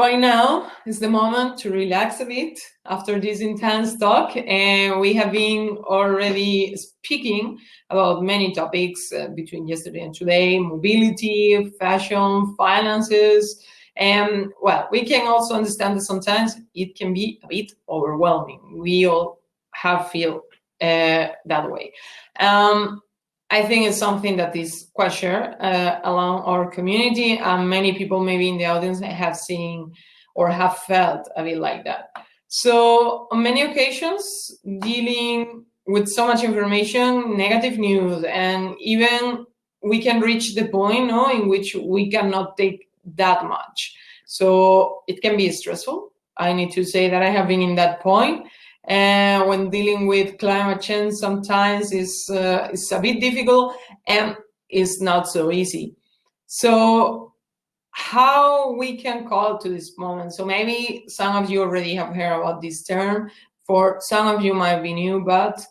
right now is the moment to relax a bit after this intense talk. And we have been already speaking about many topics between yesterday and today: mobility, fashion, finances. And well, we can also understand that sometimes it can be a bit overwhelming. We all have feel that way. I think it's something that is quite shared along our community, and many people maybe in the audience have seen or have felt a bit like that. So on many occasions, dealing with so much information, negative news, and even we can reach the point, no, in which we cannot take that much. So it can be stressful. I need to say that I have been in that point. And when dealing with climate change, sometimes it's a bit difficult and it's not so easy. So how we can call to this moment? So maybe some of you already have heard about this term. For some of you might be new, but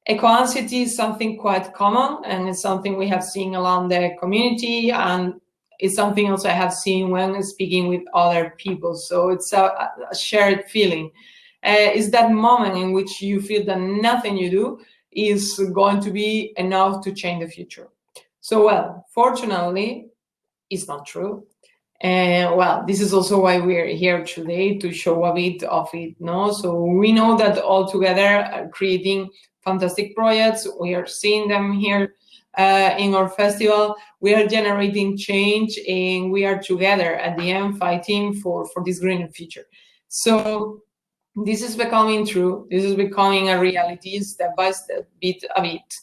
eco-anxiety is something quite common, and it's something we have seen along the community, and it's something also I have seen when speaking with other people. So it's a shared feeling. Is that moment in which you feel that nothing you do is going to be enough to change the future. So, well, fortunately, it's not true. And well, this is also why we're here today, to show a bit of it. No, so we know that all together creating fantastic projects. We are seeing them here in our festival. We are generating change, and we are together at the end fighting for this greener future. So this is becoming true. This is becoming a reality step by step, bit a bit.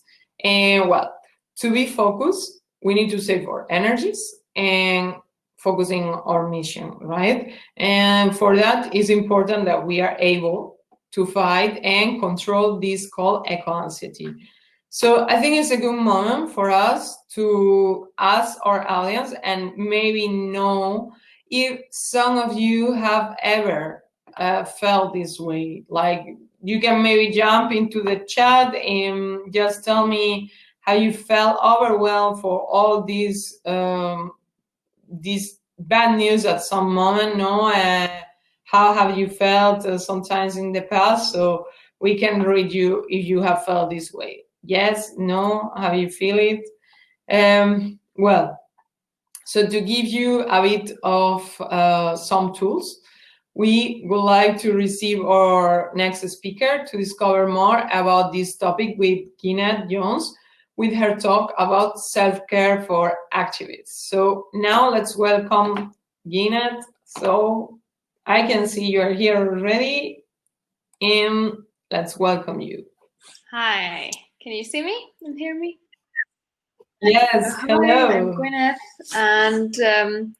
And well, to be focused, we need to save our energies and focusing on our mission, right? And for that, it's important that we are able to fight and control this called eco-anxiety. So I think it's a good moment for us to ask our audience and maybe know if some of you have ever felt this way. Like, you can maybe jump into the chat and just tell me how you felt overwhelmed for all these bad news at some moment. No, how have you felt sometimes in the past? So we can read you if you have felt this way. Yes, no, how you feel it? Well, so to give you a bit of some tools, we would like to receive our next speaker to discover more about this topic with Gwyneth Jones, with her talk about self-care for activists. So now let's welcome Gwyneth. So I can see you are here already, and let's welcome you. Hi, can you see me and hear me? Yes, hello. Hi, I'm Gwyneth, and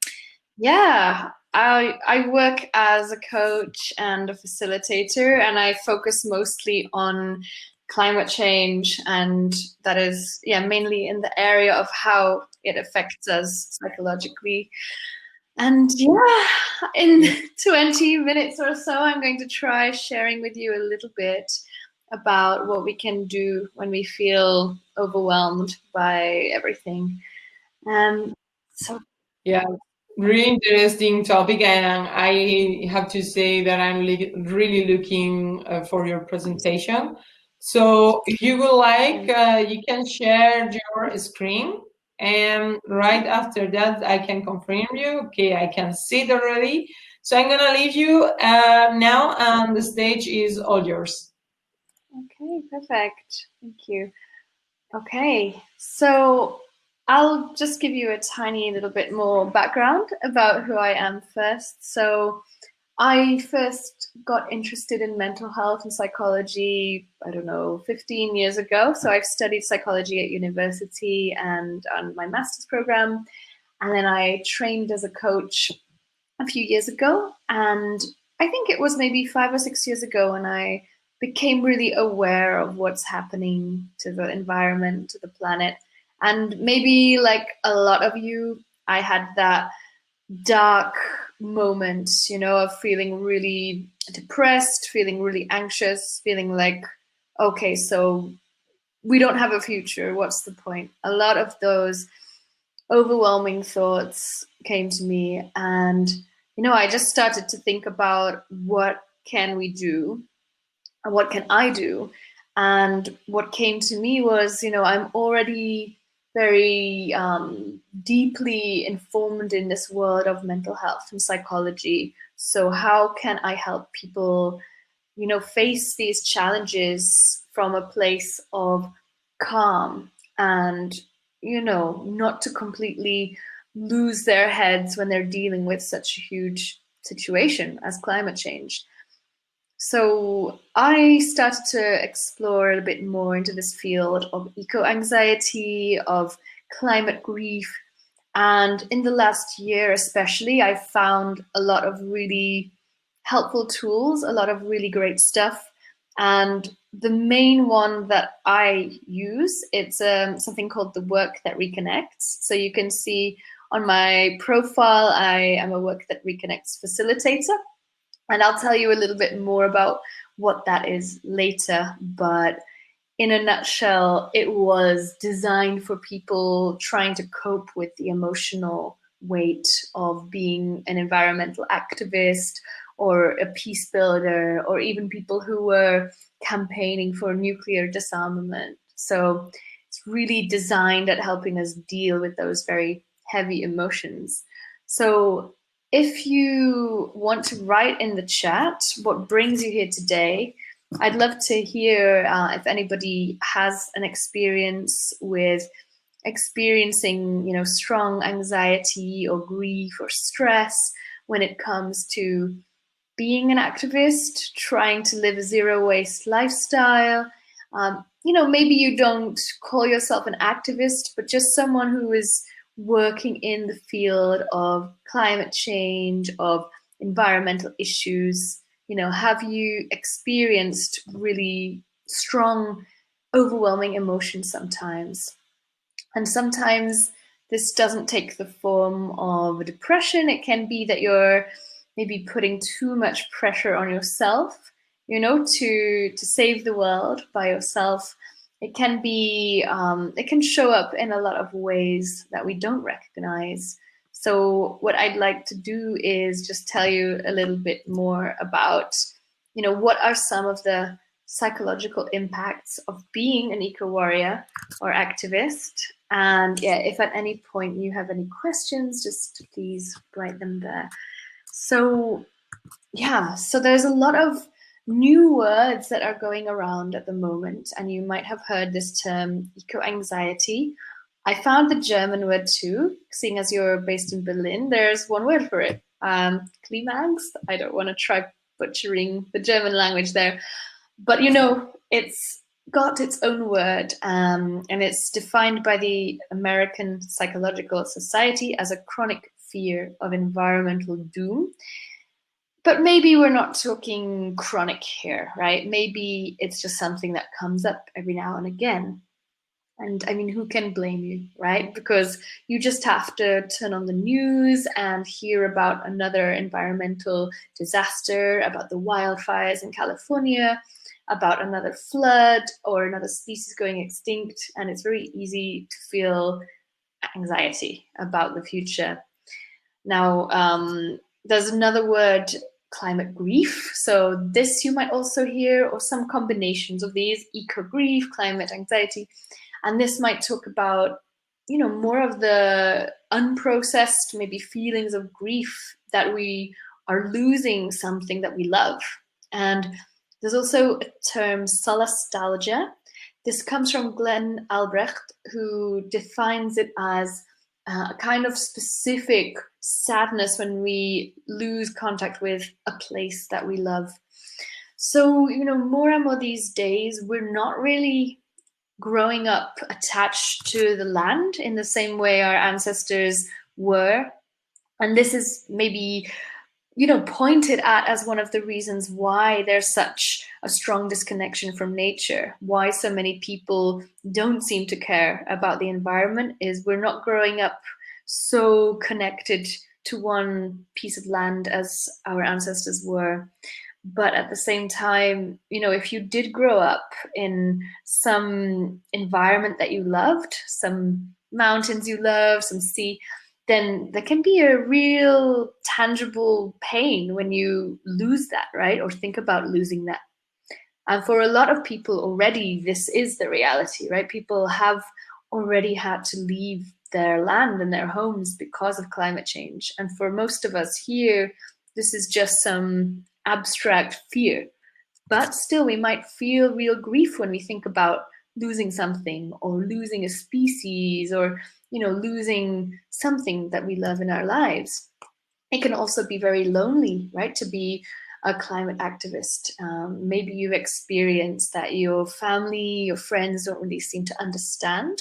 yeah, I work as a coach and a facilitator, and I focus mostly on climate change, and that is mainly in the area of how it affects us psychologically. And in 20 minutes or so, I'm going to try sharing with you a little bit about what we can do when we feel overwhelmed by everything. So yeah, really interesting topic, and I have to say that I'm really looking for your presentation. So if you would like, you can share your screen, and right after that I can confirm you. Okay, I can see it already. So I'm gonna leave you now, and the stage is all yours. Okay, perfect. Thank you. Okay, so I'll just give you a tiny little bit more background about who I am first. So I first got interested in mental health and psychology, I don't know, 15 years ago. So I've studied psychology at university and on my master's program. And then I trained as a coach a few years ago. And I think it was maybe 5 or 6 years ago when I became really aware of what's happening to the environment, to the planet. And maybe like a lot of you, I had that dark moment, of feeling really depressed, feeling really anxious, feeling like, okay, so we don't have a future. What's the point? A lot of those overwhelming thoughts came to me, and I just started to think about what can we do and what can I do? And what came to me was, I'm already very deeply informed in this world of mental health and psychology. So how can I help people, face these challenges from a place of calm and, not to completely lose their heads when they're dealing with such a huge situation as climate change. So I started to explore a bit more into this field of eco-anxiety, of climate grief. And in the last year, especially, I found a lot of really helpful tools, a lot of really great stuff. And the main one that I use, it's something called the Work That Reconnects. So you can see on my profile, I am a Work That Reconnects facilitator. And I'll tell you a little bit more about what that is later. But in a nutshell, it was designed for people trying to cope with the emotional weight of being an environmental activist or a peace builder, or even people who were campaigning for nuclear disarmament. So it's really designed at helping us deal with those very heavy emotions. So if you want to write in the chat what brings you here today, I'd love to hear if anybody has an experience with experiencing, strong anxiety or grief or stress when it comes to being an activist, trying to live a zero waste lifestyle. Maybe you don't call yourself an activist, but just someone who is working in the field of climate change, of environmental issues. Have you experienced really strong, overwhelming emotions sometimes? And sometimes this doesn't take the form of a depression. It can be that you're maybe putting too much pressure on yourself, to save the world by yourself. It can be, it can show up in a lot of ways that we don't recognize. So what I'd like to do is just tell you a little bit more about, what are some of the psychological impacts of being an eco-warrior or activist. And yeah, if at any point you have any questions, just please write them there. So yeah, so there's a lot of new words that are going around at the moment, and you might have heard this term eco-anxiety. I found the German word too, seeing as you're based in Berlin. There's one word for it, Klimaangst. I don't want to try butchering the German language there, but it's got its own word, and it's defined by the American Psychological Society as a chronic fear of environmental doom. But maybe we're not talking chronic here, right? Maybe it's just something that comes up every now and again. And I mean, who can blame you, right? Because you just have to turn on the news and hear about another environmental disaster, about the wildfires in California, about another flood or another species going extinct. And it's very easy to feel anxiety about the future. Now, there's another word, climate grief. So this you might also hear, or some combinations of these, eco grief, climate anxiety. And this might talk about, more of the unprocessed, maybe feelings of grief that we are losing something that we love. And there's also a term, solastalgia. This comes from Glenn Albrecht, who defines it as a kind of specific sadness when we lose contact with a place that we love. So, more and more these days, we're not really growing up attached to the land in the same way our ancestors were. And this is maybe, pointed at as one of the reasons why there's such a strong disconnection from nature, why so many people don't seem to care about the environment, is we're not growing up so connected to one piece of land as our ancestors were. But at the same time, if you did grow up in some environment that you loved, some mountains you love, some sea, then there can be a real tangible pain when you lose that, right? Or think about losing that. And for a lot of people already, this is the reality, right? People have already had to leave their land and their homes because of climate change. And for most of us here, this is just some abstract fear. But still, we might feel real grief when we think about losing something, or losing a species, or losing something that we love in our lives. It can also be very lonely, right, to be a climate activist. Maybe you've experienced that your family, your friends don't really seem to understand,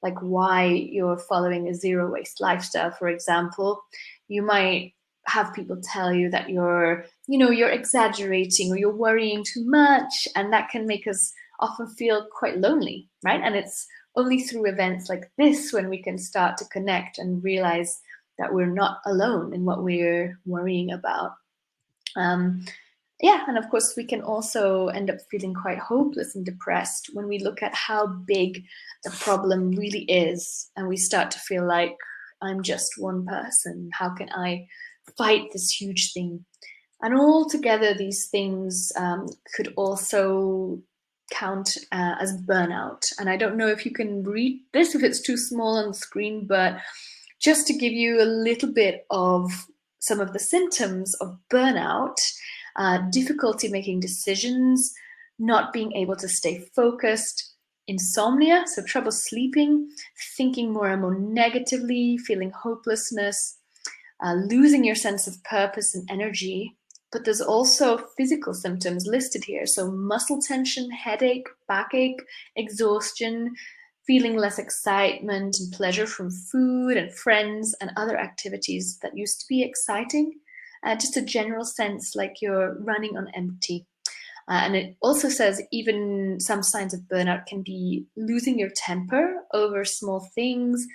like why you're following a zero waste lifestyle, for example. You might have people tell you that you're exaggerating, or you're worrying too much, and that can make us often feel quite lonely, right? And it's only through events like this when we can start to connect and realize that we're not alone in what we're worrying about. And of course, we can also end up feeling quite hopeless and depressed when we look at how big the problem really is, and we start to feel like, I'm just one person. How can I fight this huge thing? And altogether, these things could also count as burnout. And I don't know if you can read this, if it's too small on the screen, but just to give you a little bit of some of the symptoms of burnout: difficulty making decisions, not being able to stay focused, insomnia, so trouble sleeping, thinking more and more negatively, feeling hopelessness, losing your sense of purpose and energy. But there's also physical symptoms listed here. So muscle tension, headache, backache, exhaustion, feeling less excitement and pleasure from food and friends and other activities that used to be exciting. Just a general sense like you're running on empty. And it also says even some signs of burnout can be losing your temper over small things,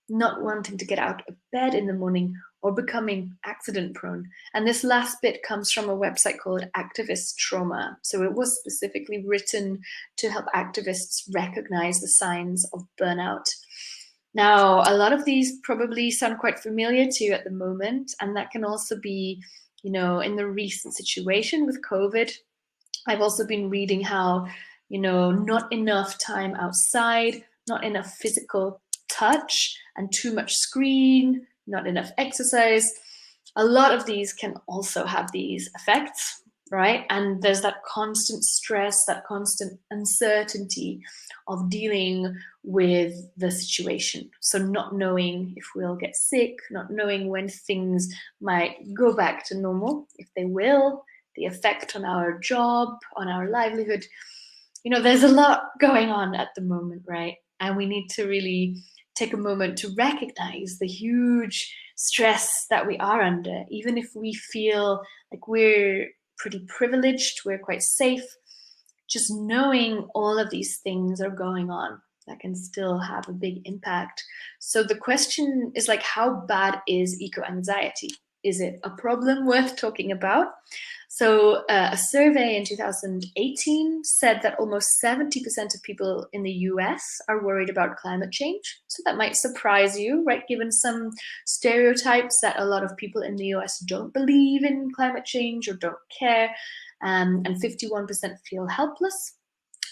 not wanting to get out of bed in the morning, or becoming accident prone. And this last bit comes from a website called Activist Trauma. So it was specifically written to help activists recognize the signs of burnout. Now, a lot of these probably sound quite familiar to you at the moment, and that can also be, in the recent situation with COVID. I've also been reading how, not enough time outside, not enough physical touch, and too much screen, not enough exercise. A lot of these can also have these effects, right? And there's that constant stress, that constant uncertainty of dealing with the situation. So not knowing if we'll get sick, not knowing when things might go back to normal, if they will, the effect on our job, on our livelihood. There's a lot going on at the moment, right? And we need to really take a moment to recognize the huge stress that we are under. Even if we feel like we're pretty privileged, we're quite safe, just knowing all of these things are going on, that can still have a big impact. So the question is, like, how bad is eco-anxiety? Is it a problem worth talking about? So a survey in 2018 said that almost 70% of people in the US are worried about climate change. So that might surprise you, right? Given some stereotypes that a lot of people in the US don't believe in climate change or don't care, and 51% feel helpless.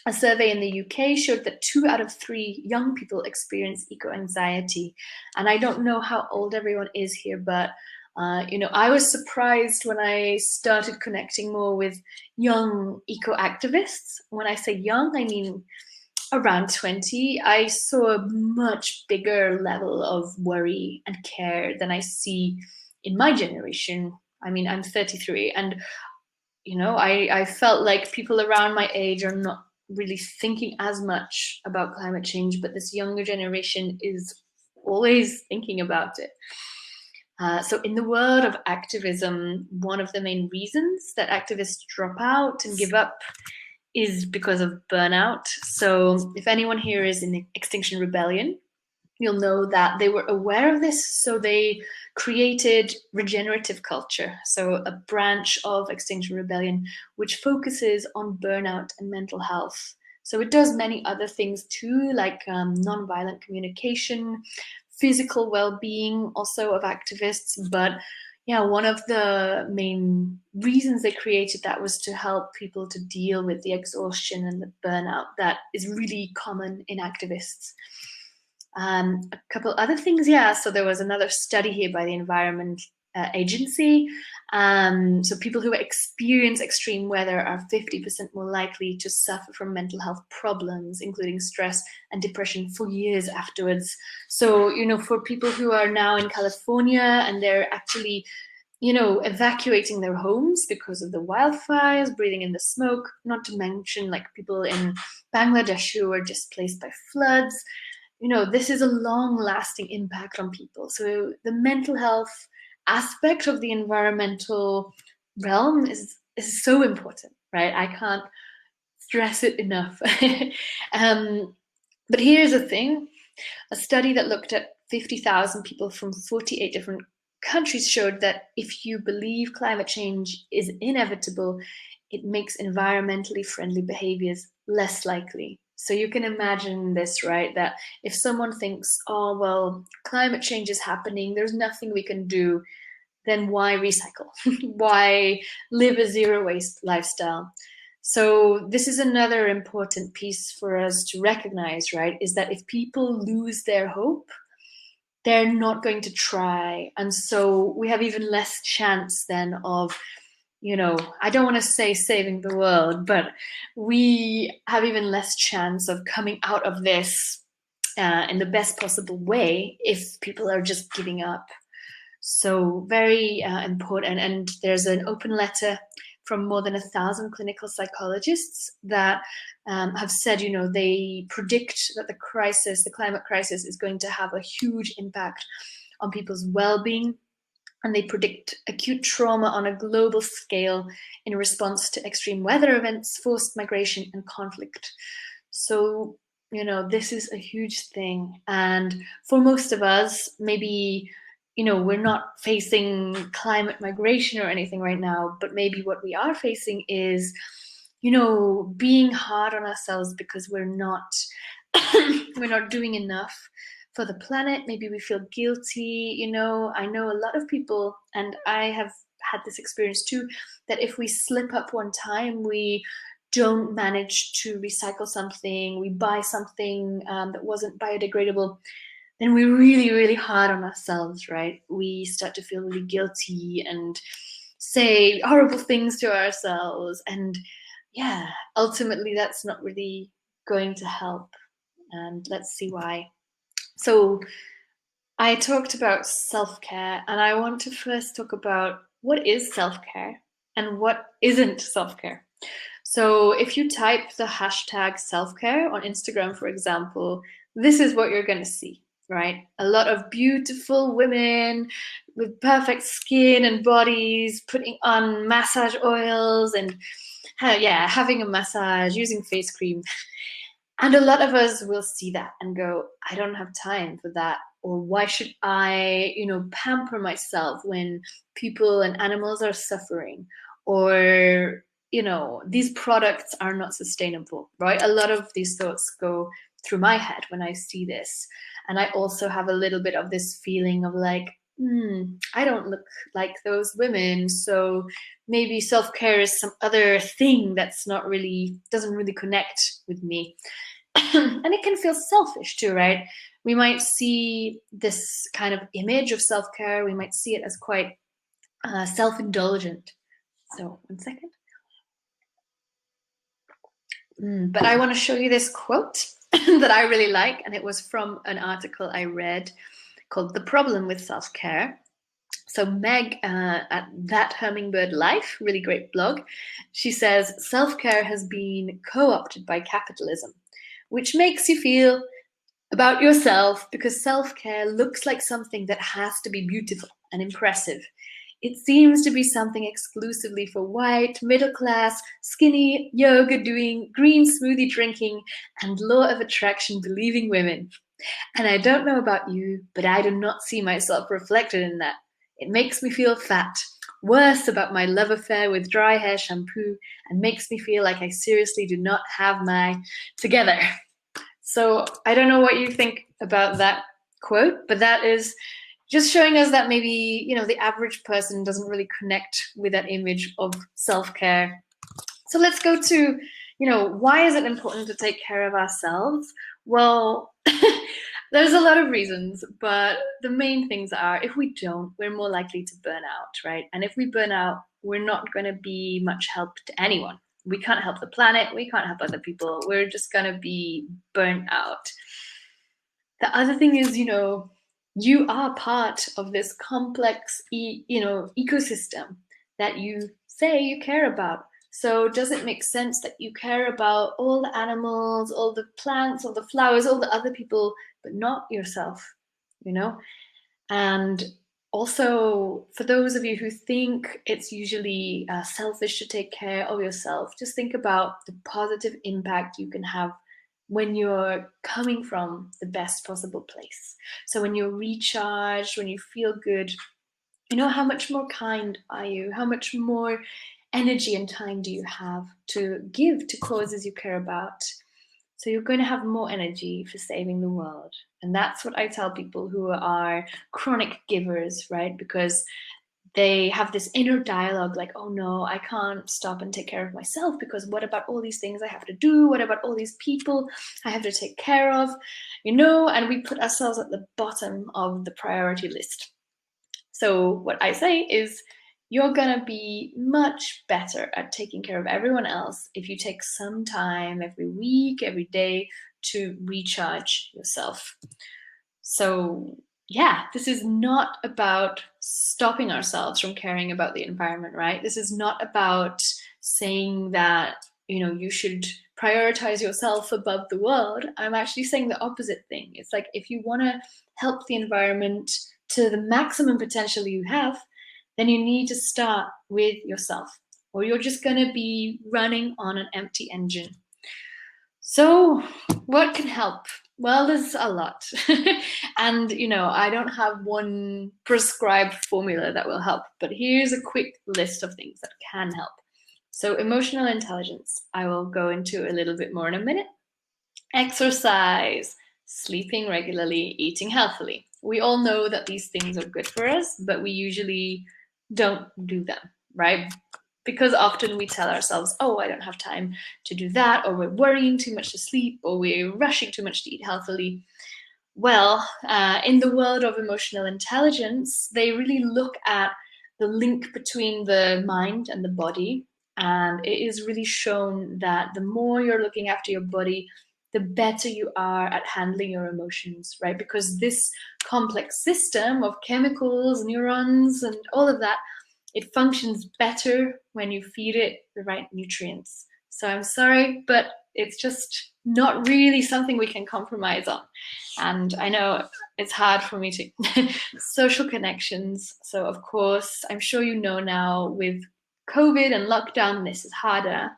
A survey in the UK showed that 2 out of 3 young people experience eco-anxiety. And I don't know how old everyone is here, but I was surprised when I started connecting more with young eco-activists. When I say young, I mean around 20. I saw a much bigger level of worry and care than I see in my generation. I mean, I'm 33, and I felt like people around my age are not really thinking as much about climate change, but this younger generation is always thinking about it. So in the world of activism, one of the main reasons that activists drop out and give up is because of burnout. So if anyone here is in Extinction Rebellion, you'll know that they were aware of this, so they created regenerative culture, so a branch of Extinction Rebellion which focuses on burnout and mental health. So it does many other things too, like nonviolent communication, physical well-being also of activists, but yeah, one of the main reasons they created that was to help people to deal with the exhaustion and the burnout that is really common in activists. A couple other things, yeah. So there was another study here by the Environment Agency. So people who experience extreme weather are 50% more likely to suffer from mental health problems, including stress and depression, for years afterwards. So, you know, for people who are now in California and they're actually, you know, evacuating their homes because of the wildfires, breathing in the smoke, not to mention like people in Bangladesh who are displaced by floods, you know, this is a long-lasting impact on people. So the mental health aspect of the environmental realm is so important, right? I can't stress it enough. But here's the thing. A study that looked at 50,000 people from 48 different countries showed that if you believe climate change is inevitable, it makes environmentally friendly behaviors less likely. So you can imagine this, right? That if someone thinks, oh, well, climate change is happening, there's nothing we can do, then why recycle? Why live a zero waste lifestyle? So this is another important piece for us to recognize, right? Is that if people lose their hope, they're not going to try. And so we have even less chance then of, you know, I don't want to say saving the world, but we have even less chance of coming out of this in the best possible way if people are just giving up. So very important. And there's an open letter from more than 1,000 clinical psychologists that have said, you know, they predict that the climate crisis is going to have a huge impact on people's well-being. And they predict acute trauma on a global scale in response to extreme weather events, forced migration, and conflict. So, you know, this is a huge thing. And for most of us, maybe, you know, we're not facing climate migration or anything right now, but maybe what we are facing is, you know, being hard on ourselves because we're not we're not doing enough for the planet. Maybe we feel guilty. You know, I know a lot of people, and I have had this experience too, that if we slip up one time, we don't manage to recycle something, we buy something that wasn't biodegradable, then we're really, really hard on ourselves, right? We start to feel really guilty and say horrible things to ourselves. And yeah, ultimately, that's not really going to help. And let's see why. So I talked about self-care, and I want to first talk about what is self-care and what isn't self-care. So if you type the hashtag self-care on Instagram, for example, this is what you're going to see, right? A lot of beautiful women with perfect skin and bodies putting on massage oils and having a massage, using face cream. And a lot of us will see that and go, I don't have time for that. Or why should I, you know, pamper myself when people and animals are suffering? Or, you know, these products are not sustainable, right? A lot of these thoughts go through my head when I see this. And I also have a little bit of this feeling of like, I don't look like those women, so maybe self-care is some other thing that's doesn't really connect with me. And it can feel selfish too, right? We might see this kind of image of self-care, we might see it as quite self-indulgent. So, one second. But I want to show you this quote that I really like, and it was from an article I read called The Problem with Self-Care. So Meg at That Hummingbird Life, really great blog, she says, self-care has been co-opted by capitalism, which makes you feel about yourself because self-care looks like something that has to be beautiful and impressive. It seems to be something exclusively for white, middle-class, skinny, yoga-doing, green smoothie drinking, and law of attraction believing women. And I don't know about you, but I do not see myself reflected in that. It makes me feel fat, worse about my love affair with dry hair shampoo, and makes me feel like I seriously do not have my together. So I don't know what you think about that quote, but that is just showing us that maybe, the average person doesn't really connect with that image of self-care. So let's go to, why is it important to take care of ourselves? Well, there's a lot of reasons, but the main things are, if we don't, we're more likely to burn out, right? And if we burn out, we're not going to be much help to anyone. We can't help the planet. We can't help other people. We're just going to be burnt out. The other thing is, you are part of this complex, ecosystem that you say you care about. So does it make sense that you care about all the animals, all the plants, all the flowers, all the other people, but not yourself, And also, for those of you who think it's usually selfish to take care of yourself, just think about the positive impact you can have when you're coming from the best possible place. So when you're recharged, when you feel good, how much more kind are you? How much more energy and time do you have to give to causes you care about? So you're going to have more energy for saving the world. And that's what I tell people who are chronic givers, right? Because they have this inner dialogue like, oh no, I can't stop and take care of myself because what about all these things I have to do? What about all these people I have to take care of? And we put ourselves at the bottom of the priority list. So what I say is, you're gonna be much better at taking care of everyone else if you take some time every week, every day to recharge yourself. So yeah, this is not about stopping ourselves from caring about the environment, right? This is not about saying that, you should prioritize yourself above the world. I'm actually saying the opposite thing. It's like, if you want to help the environment to the maximum potential you have, then you need to start with yourself, or you're just going to be running on an empty engine. So what can help? Well, there's a lot. And, I don't have one prescribed formula that will help, but here's a quick list of things that can help. So emotional intelligence, I will go into a little bit more in a minute. Exercise, sleeping regularly, eating healthily. We all know that these things are good for us, but we usually don't do them, right? Because often we tell ourselves, oh, I don't have time to do that, or we're worrying too much to sleep, or we're rushing too much to eat healthily. Well, in the world of emotional intelligence, they really look at the link between the mind and the body. And it is really shown that the more you're looking after your body, the better you are at handling your emotions, right? Because this complex system of chemicals, neurons, and all of that, it functions better when you feed it the right nutrients. So I'm sorry, but it's just not really something we can compromise on. And I know it's hard for me to social connections. So of course, I'm sure now with COVID and lockdown, this is harder.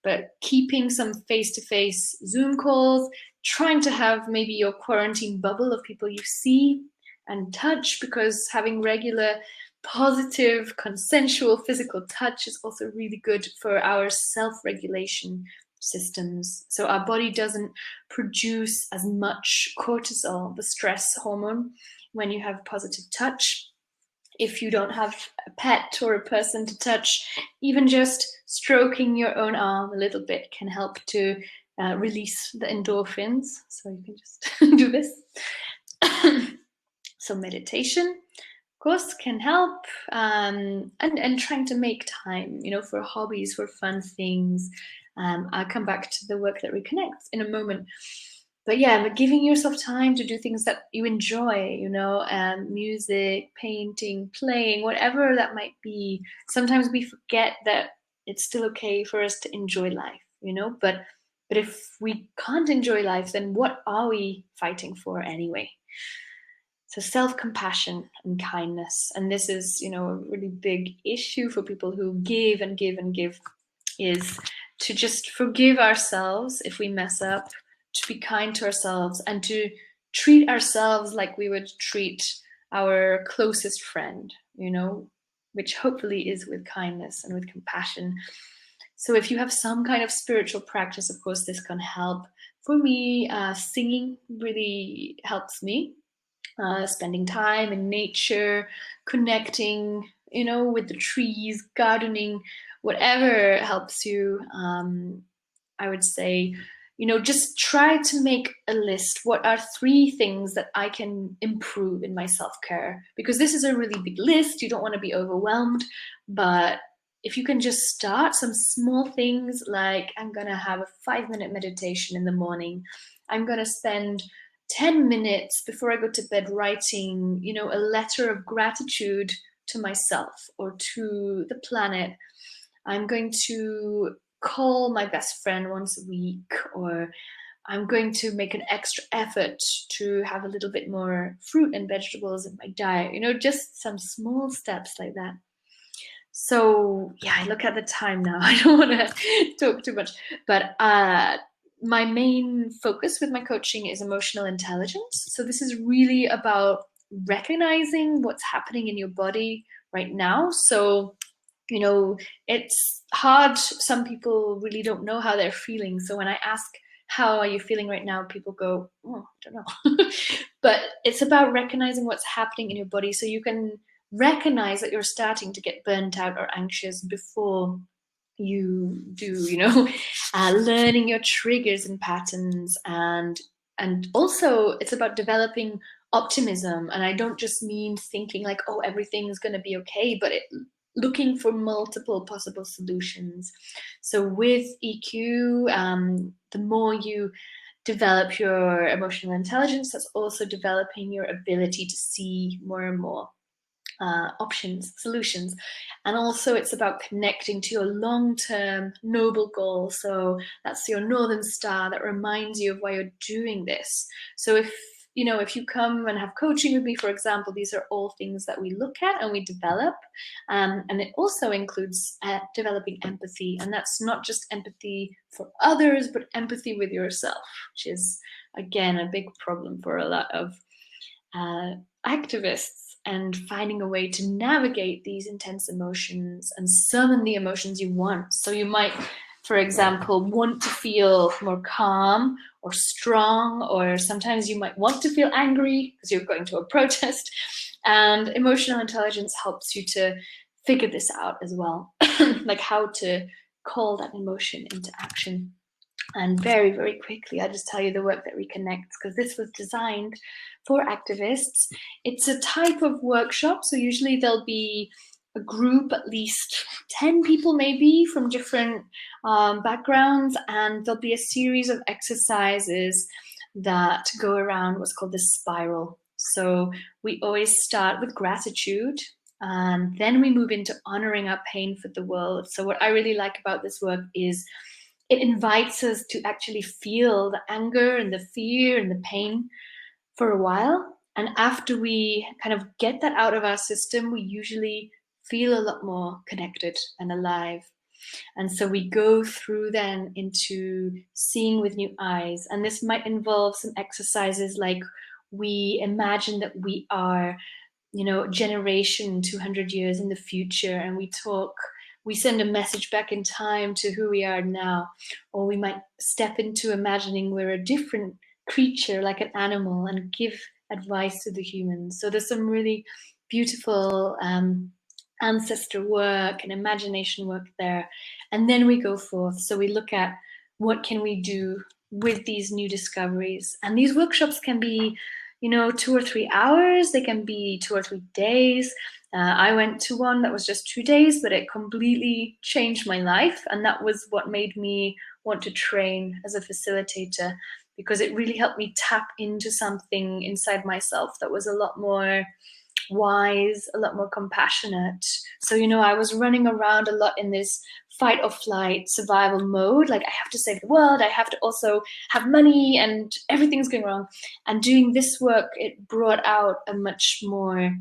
But keeping some face-to-face Zoom calls, trying to have maybe your quarantine bubble of people you see and touch, because having regular positive, consensual physical touch is also really good for our self-regulation systems. So our body doesn't produce as much cortisol, the stress hormone, when you have positive touch. If you don't have a pet or a person to touch, even just stroking your own arm a little bit can help to release the endorphins. So you can just do this. So meditation, of course, can help, and trying to make time, for hobbies, for fun things. I'll come back to the Work That Reconnects in a moment. But yeah, but giving yourself time to do things that you enjoy, music, painting, playing, whatever that might be. Sometimes we forget that it's still okay for us to enjoy life, but if we can't enjoy life, then what are we fighting for anyway? So self-compassion and kindness, and this is, a really big issue for people who give and give and give, is to just forgive ourselves if we mess up, to be kind to ourselves, and to treat ourselves like we would treat our closest friend, which hopefully is with kindness and with compassion. So if you have some kind of spiritual practice, of course, this can help. For me, singing really helps me. spending time in nature, connecting, with the trees, gardening, whatever helps you. I would say, just try to make a list. What are 3 things that I can improve in my self-care? Because this is a really big list. You don't want to be overwhelmed, but if you can just start some small things, like I'm going to have a 5-minute meditation in the morning. I'm going to spend 10 minutes before I go to bed writing, a letter of gratitude to myself or to the planet. I'm going to call my best friend once a week, or I'm going to make an extra effort to have a little bit more fruit and vegetables in my diet, just some small steps like that. So yeah, I look at the time now. I don't want to talk too much, but my main focus with my coaching is emotional intelligence. So this is really about recognizing what's happening in your body right now. So, it's hard. Some people really don't know how they're feeling. So when I ask, how are you feeling right now? People go, oh, I don't know. But it's about recognizing what's happening in your body so you can recognize that you're starting to get burnt out or anxious before you do, learning your triggers and patterns. And also it's about developing optimism. And I don't just mean thinking like, oh, everything's going to be okay, but looking for multiple possible solutions. So with EQ, the more you develop your emotional intelligence, that's also developing your ability to see more and more options, solutions. And also it's about connecting to your long-term noble goal. So that's your Northern Star that reminds you of why you're doing this. So if you come and have coaching with me, for example, these are all things that we look at and we develop. And it also includes developing empathy. And that's not just empathy for others, but empathy with yourself, which is, again, a big problem for a lot of activists, and finding a way to navigate these intense emotions and summon the emotions you want. So you might, for example, want to feel more calm or strong, or sometimes you might want to feel angry because you're going to a protest. And emotional intelligence helps you to figure this out as well, like how to call that emotion into action. And very, very quickly, I'll just tell you the Work That Reconnects, because this was designed for activists. It's a type of workshop. So usually there'll be a group, at least 10 people maybe, from different backgrounds, and there'll be a series of exercises that go around what's called the spiral. So we always start with gratitude, and then we move into honoring our pain for the world. So what I really like about this work is it invites us to actually feel the anger and the fear and the pain for a while. And after we kind of get that out of our system, we usually feel a lot more connected and alive. And so we go through then into seeing with new eyes. And this might involve some exercises like we imagine that we are, generation 200 years in the future, and we send a message back in time to who we are now. Or we might step into imagining we're a different creature, like an animal, and give advice to the humans. So there's some really beautiful ancestor work and imagination work there. And then we go forth. So we look at what can we do with these new discoveries. And these workshops can be 2 or 3 hours. They can be 2 or 3 days. I went to one that was just 2 days, but it completely changed my life. And that was what made me want to train as a facilitator, because it really helped me tap into something inside myself that was a lot more wise, a lot more compassionate. So, I was running around a lot in this fight or flight survival mode. Like, I have to save the world. I have to also have money, and everything's going wrong. And doing this work, it brought out a much more,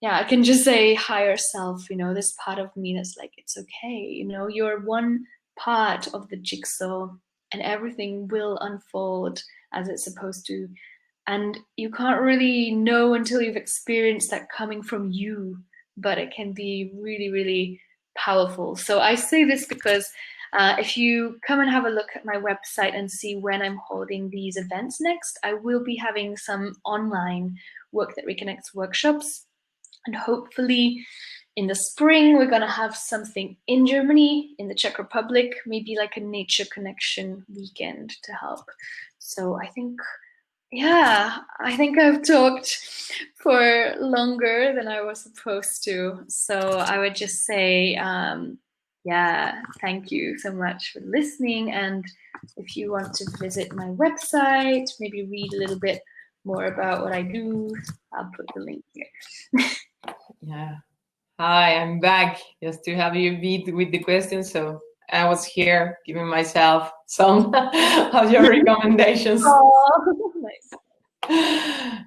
I can just say higher self, this part of me that's like, it's okay. You're one part of the jigsaw, and everything will unfold as it's supposed to. And you can't really know until you've experienced that coming from you, but it can be really, really powerful. So I say this because If you come and have a look at my website and see when I'm holding these events next, I will be having some online Work That Reconnects workshops. And hopefully in the spring, we're going to have something in Germany, in the Czech Republic, maybe like a nature connection weekend to help. So I think, yeah, I think I've talked for longer than I was supposed to. So I would just say, yeah, thank you so much for listening. And if you want to visit my website, maybe read a little bit more about what I do, I'll put the link here. Yeah. Hi, I'm back just to have you beat with the questions. So I was here giving myself some of your recommendations. Oh, nice.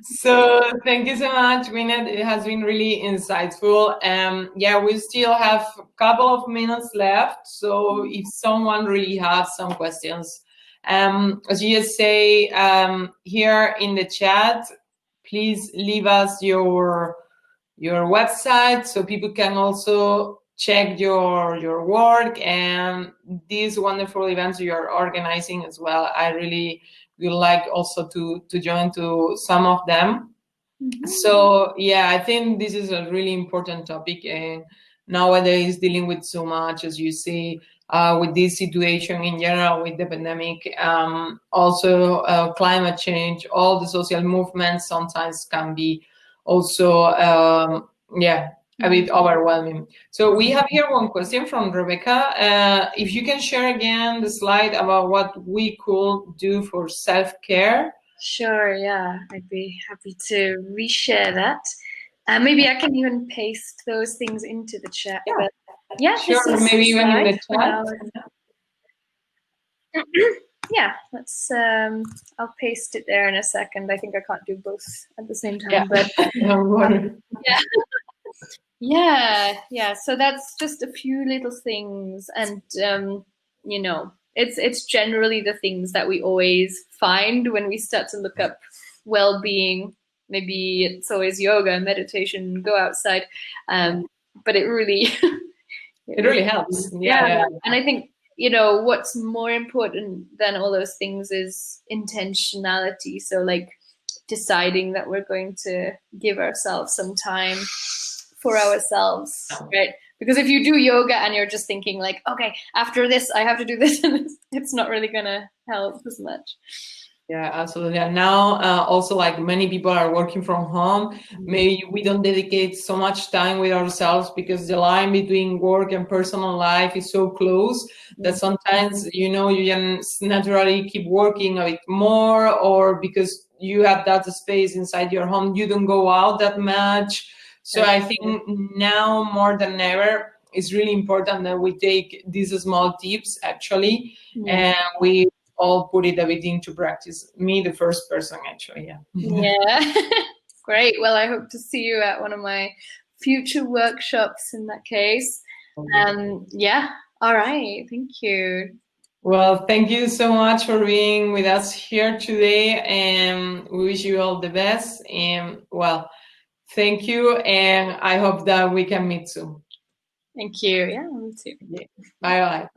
So thank you so much, Gwyneth. It has been really insightful. Yeah, we still have a couple of minutes left. So if someone really has some questions, as you just say here in the chat, please leave us your website so people can also check your work and these wonderful events you are organizing as well. I really would like also to join to some of them. Mm-hmm. So yeah, I think this is a really important topic and nowadays dealing with so much, as you see, with this situation in general, with the pandemic, also climate change, all the social movements sometimes can be also yeah, a bit overwhelming. So we have here one question from Rebecca. If you can share again the slide about what we could do for self-care. Sure, yeah, I'd be happy to reshare that. Maybe I can even paste those things into the chat. Yeah, but yeah, sure, maybe even in the chat. Yeah, let's I'll paste it there in a second. I think I can't do both at the same time, yeah. but yeah. yeah, so that's just a few little things, and you know, it's generally the things that we always find when we start to look up well-being. Maybe it's always yoga, meditation, go outside, but it really it really helps. Yeah. And I think, you know, what's more important than all those things is intentionality. So like deciding that we're going to give ourselves some time for ourselves, right? Because if you do yoga and you're just thinking like, okay, after this, I have to do this, and it's not really gonna help as much. Yeah, absolutely. And now also like many people are working from home, maybe we don't dedicate so much time with ourselves because the line between work and personal life is so close that sometimes, you know, you can naturally keep working a bit more, or because you have that space inside your home, you don't go out that much. So I think now more than ever, it's really important that we take these small tips actually, and we all put it a bit into practice. Me, the first person, actually. Yeah. Great. Well, I hope to see you at one of my future workshops in that case. Yeah. All right. Thank you. Well, thank you so much for being with us here today, and we wish you all the best. And well, thank you, and I hope that we can meet soon. Thank you. Yeah, me too. Bye bye.